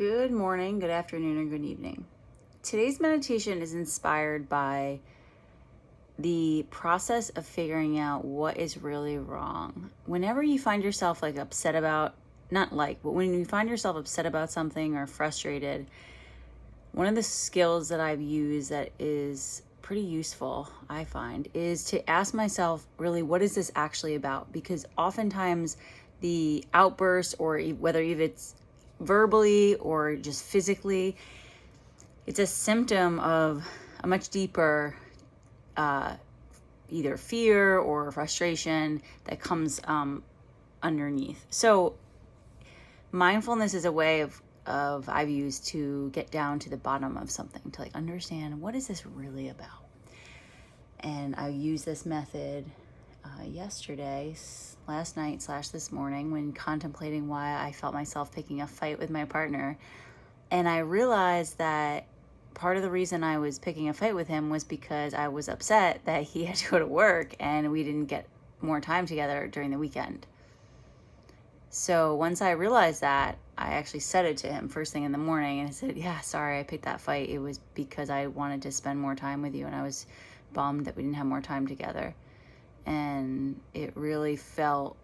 Good morning, good afternoon, or good evening. Today's meditation is inspired by the process of figuring out what is really wrong. Whenever you find yourself upset about, but when you find yourself upset about something or frustrated, one of the skills that I've used that is pretty useful, I find, is to ask myself, really, what is this actually about? Because oftentimes the outburst, or whether it's verbally or just physically, it's a symptom of a much deeper either fear or frustration that comes underneath. So mindfulness is a way of I've used to get down to the bottom of something, to understand, what is this really about? And I used this method yesterday, last night / this morning, when contemplating why I felt myself picking a fight with my partner. And I realized that part of the reason I was picking a fight with him was because I was upset that he had to go to work and we didn't get more time together during the weekend. So once I realized that, I actually said it to him first thing in the morning, and I said, yeah, sorry, I picked that fight. It was because I wanted to spend more time with you, and I was bummed that we didn't have more time together. And it really felt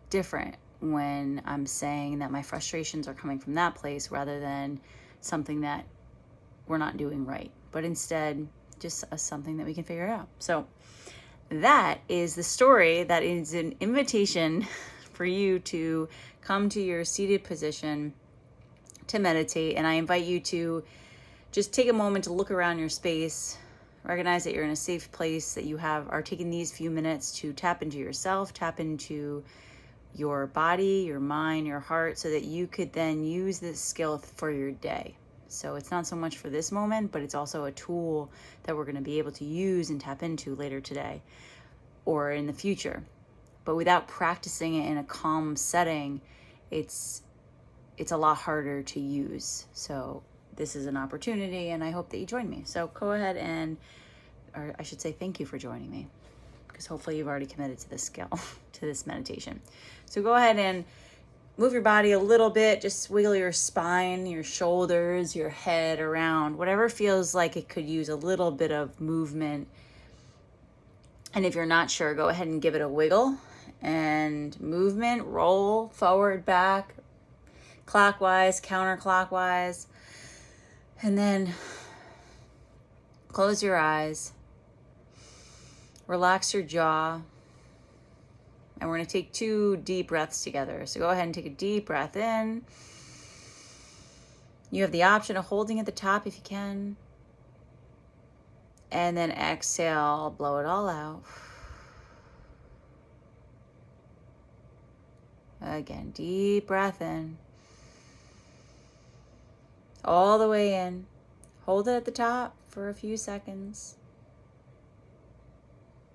different when I'm saying that my frustrations are coming from that place rather than something that we're not doing right, but instead just something that we can figure out. So that is the story. That is an invitation for you to come to your seated position to meditate. And I invite you to just take a moment to look around your space, recognize that you're in a safe place, that you are taking these few minutes to tap into yourself, tap into your body, your mind, your heart, so that you could then use this skill for your day. So it's not so much for this moment, but it's also a tool that we're going to be able to use and tap into later today or in the future. But without practicing it in a calm setting, it's a lot harder to use. So this is an opportunity, and I hope that you join me. So go ahead or I should say thank you for joining me, because hopefully you've already committed to this skill, to this meditation. So go ahead and move your body a little bit. Just wiggle your spine, your shoulders, your head around, whatever feels like it could use a little bit of movement. And if you're not sure, go ahead and give it a wiggle and movement. Roll forward, back, clockwise, counterclockwise. And then close your eyes. Relax your jaw. And we're going to take 2 deep breaths together. So go ahead and take a deep breath in. You have the option of holding at the top if you can. And then exhale, blow it all out. Again, deep breath in. All the way in. Hold it at the top for a few seconds.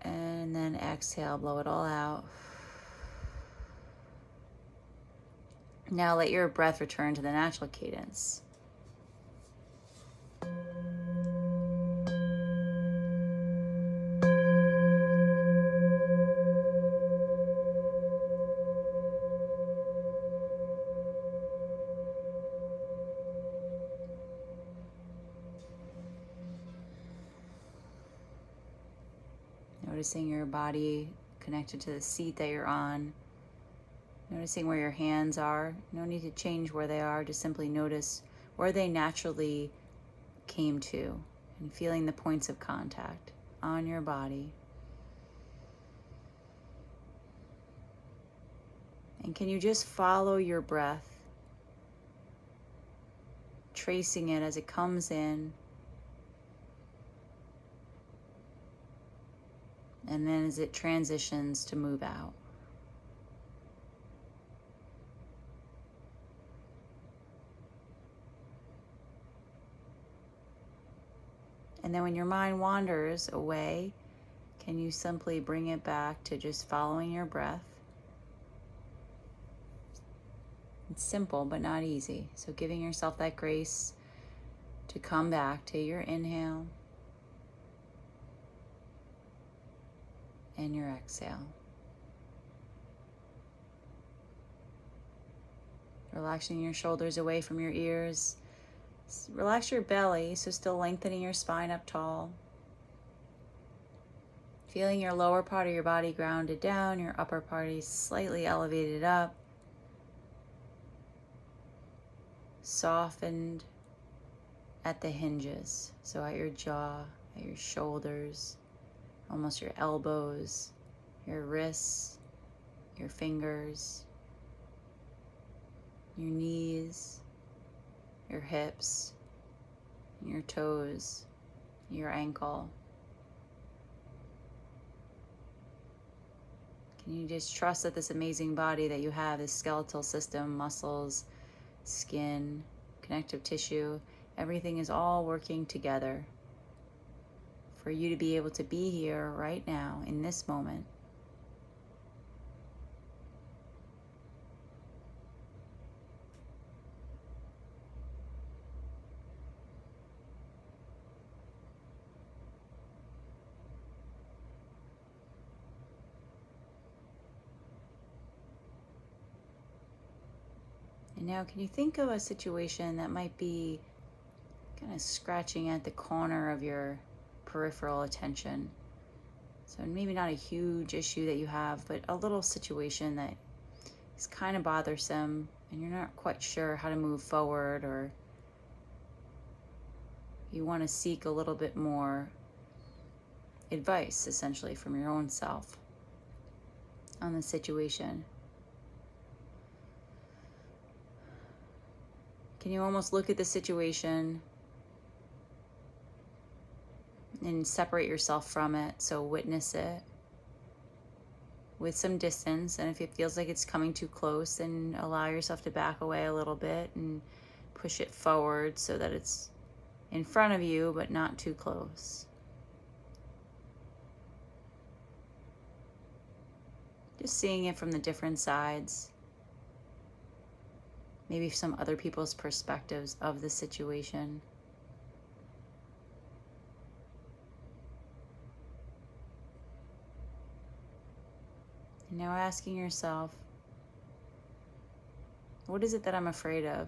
And then exhale, blow it all out. Now let your breath return to the natural cadence. Noticing your body connected to the seat that you're on. Noticing where your hands are. No need to change where they are. Just simply notice where they naturally came to, and feeling the points of contact on your body. And can you just follow your breath, tracing it as it comes in, and then as it transitions to move out. And then when your mind wanders away, can you simply bring it back to just following your breath? It's simple, but not easy. So giving yourself that grace to come back to your inhale and your exhale. Relaxing your shoulders away from your ears. Relax your belly, so still lengthening your spine up tall. Feeling your lower part of your body grounded down, your upper body slightly elevated up. Softened at the hinges, so at your jaw, at your shoulders, almost your elbows, your wrists, your fingers, your knees, your hips, your toes, your ankle. Can you just trust that this amazing body that you have, this skeletal system, muscles, skin, connective tissue, everything is all working together for you to be able to be here right now in this moment. And now can you think of a situation that might be kind of scratching at the corner of your peripheral attention? So maybe not a huge issue that you have, but a little situation that is kind of bothersome and you're not quite sure how to move forward, or you want to seek a little bit more advice, essentially, from your own self on the situation. Can you almost look at the situation and separate yourself from it? So witness it with some distance, and if it feels like it's coming too close, then allow yourself to back away a little bit and push it forward so that it's in front of you but not too close. Just seeing it from the different sides. Maybe some other people's perspectives of the situation. And now asking yourself, what is it that I'm afraid of?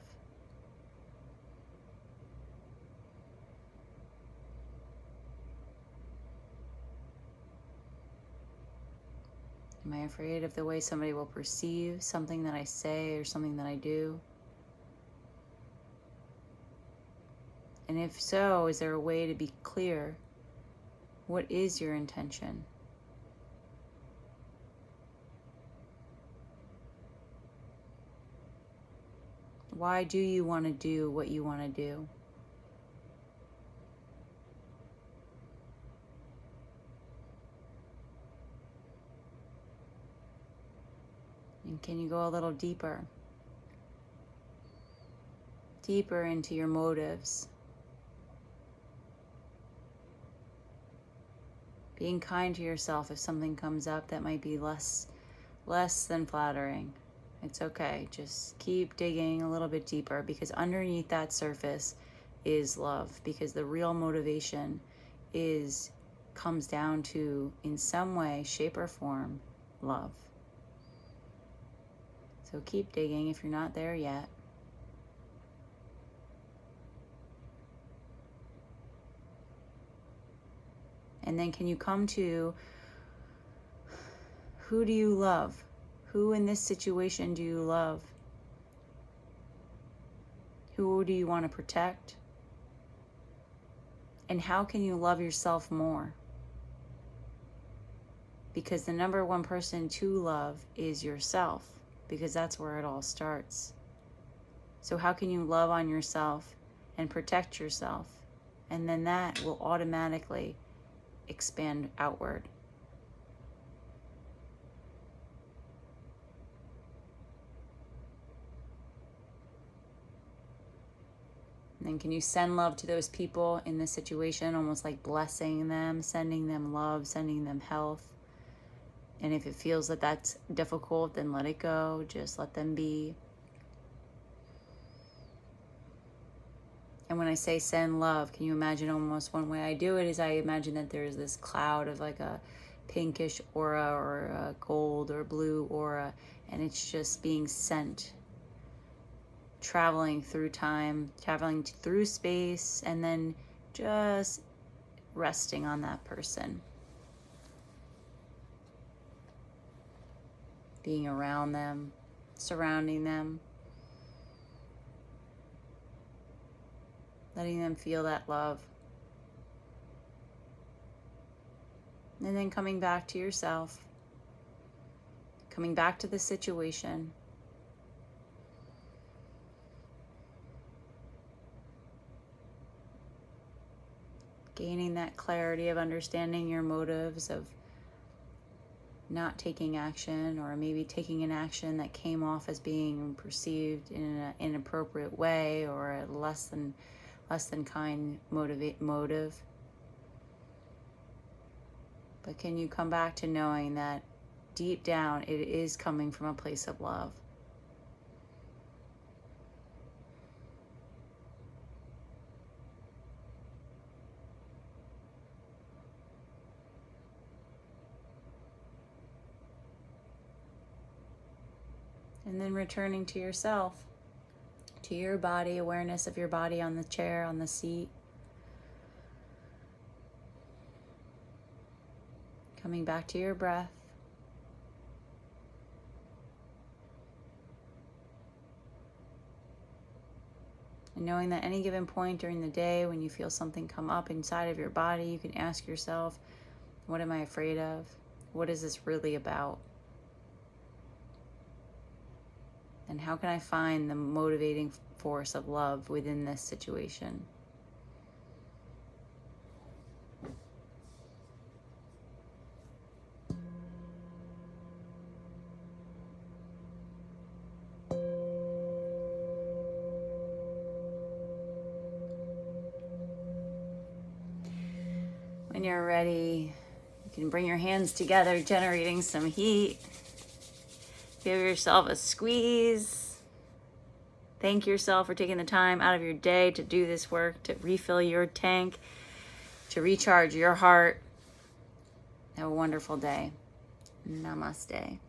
Am I afraid of the way somebody will perceive something that I say or something that I do? And if so, is there a way to be clear? What is your intention? Why do you want to do what you want to do? And can you go a little deeper? Deeper into your motives. Being kind to yourself if something comes up that might be less than flattering. It's okay. Just keep digging a little bit deeper, because underneath that surface is love, because the real motivation comes down to, in some way, shape or form, love. So keep digging if you're not there yet. And then can you come to, who do you love? Who in this situation do you love? Who do you want to protect? And how can you love yourself more? Because the number one person to love is yourself, because that's where it all starts. So how can you love on yourself and protect yourself? And then that will automatically expand outward. And then can you send love to those people in this situation, almost like blessing them, sending them love, sending them health? And if it feels that that's difficult, then let it go. Just let them be. And when I say send love, can you imagine, almost one way I do it is I imagine that there's this cloud of like a pinkish aura or a gold or blue aura, and it's just being sent traveling through time, traveling through space, and then just resting on that person. Being around them, surrounding them, letting them feel that love. And then coming back to yourself, coming back to the situation. Gaining that clarity of understanding your motives of not taking action, or maybe taking an action that came off as being perceived in an inappropriate way, or a less than kind motive. But can you come back to knowing that deep down it is coming from a place of love? And then returning to yourself, to your body, awareness of your body on the chair, on the seat. Coming back to your breath. And knowing that any given point during the day when you feel something come up inside of your body, you can ask yourself, what am I afraid of? What is this really about? And how can I find the motivating force of love within this situation? When you're ready, you can bring your hands together, generating some heat. Give yourself a squeeze. Thank yourself for taking the time out of your day to do this work, to refill your tank, to recharge your heart. Have a wonderful day. Namaste.